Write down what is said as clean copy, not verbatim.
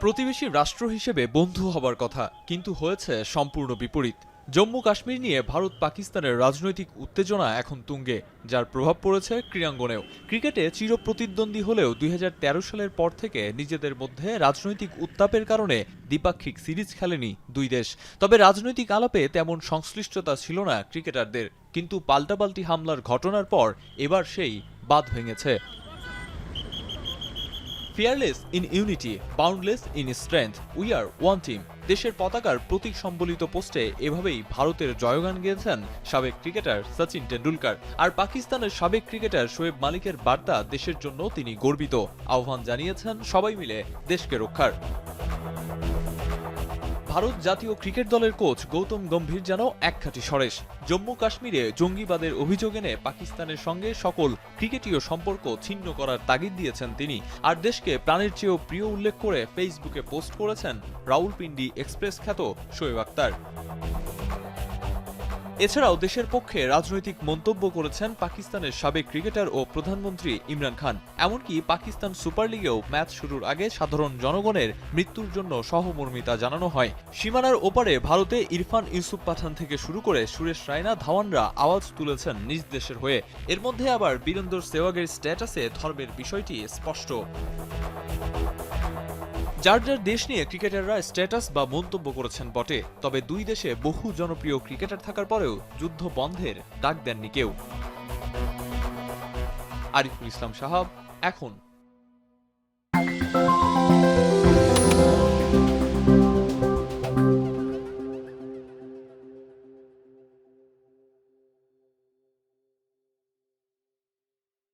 প্রতিবেশী রাষ্ট্র হিসেবে বন্ধু হবার কথা, কিন্তু হয়েছে সম্পূর্ণ বিপরীত। জম্মু কাশ্মীর নিয়ে ভারত পাকিস্তানের রাজনৈতিক উত্তেজনা এখন তুঙ্গে, যার প্রভাব পড়েছে ক্রীড়াঙ্গনেও। ক্রিকেটে চিরপ্রতিদ্বন্দ্বী হলেও ২০১৩ সালের পর থেকে নিজেদের মধ্যে রাজনৈতিক উত্তাপের কারণে দ্বিপাক্ষিক সিরিজ খেলেনি দুই দেশ। তবে রাজনৈতিক আলাপে তেমন সংশ্লিষ্টতা ছিল না ক্রিকেটারদের, কিন্তু পাল্টাপাল্টি হামলার ঘটনার পর এবার সেই বাঁধ ভেঙেছে। Fearless in unity, boundless in strength, we are one team. দেশের পতাকার প্রতীক সম্বলিত পোস্টে এভাবেই ভারতের জয়গান গেয়েছেন সাবেক ক্রিকেটার সচিন টেন্ডুলকার। আর পাকিস্তানের সাবেক ক্রিকেটার শোয়েব মালিকের বার্তা দেশের জন্য তিনি গর্বিত, আহ্বান জানিয়েছেন সবাই মিলে দেশকে রক্ষার। ভারত জাতীয় ক্রিকেট দলের কোচ গৌতম গম্ভীর যেন একখাটি সরেশ। জম্মু কাশ্মীরে জঙ্গিবাদের অভিযোগ এনে পাকিস্তানের সঙ্গে সকল ক্রিকেটীয় সম্পর্ক ছিন্ন করার তাগিদ দিয়েছেন তিনি। আর দেশকে প্রাণের চেয়েও প্রিয় উল্লেখ করে ফেসবুকে পোস্ট করেছেন রাউলপিন্ডি এক্সপ্রেস খ্যাত শোয়েব আক্তার। এছাড়াও দেশের পক্ষে রাজনৈতিক মন্তব্য করেছেন পাকিস্তানের সাবেক ক্রিকেটার ও প্রধানমন্ত্রী ইমরান খান। এমনকি পাকিস্তান সুপার লিগেও ম্যাচ শুরুর আগে সাধারণ জনগণের মৃত্যুর জন্য সহমর্মিতা জানানো হয়। সীমানার ওপারে ভারতে ইরফান ইউসুফ পাঠান থেকে শুরু করে সুরেশ রায়না, ধাওয়ানরা আওয়াজ তুলেছেন নিজ দেশের হয়ে। এর মধ্যে আবার বীরেন্দর সেহওয়াগের স্ট্যাটাসে ধর্মের বিষয়টি স্পষ্ট। যার যার দেশ নিয়ে ক্রিকেটাররা স্ট্যাটাস বা মন্তব্য করেছেন বটে, তবে দুই দেশে বহু জনপ্রিয় ক্রিকেটার থাকার পরেও যুদ্ধ বন্ধের ডাক দেননি কেউ। আরিফুল ইসলাম সাহাব, এখন।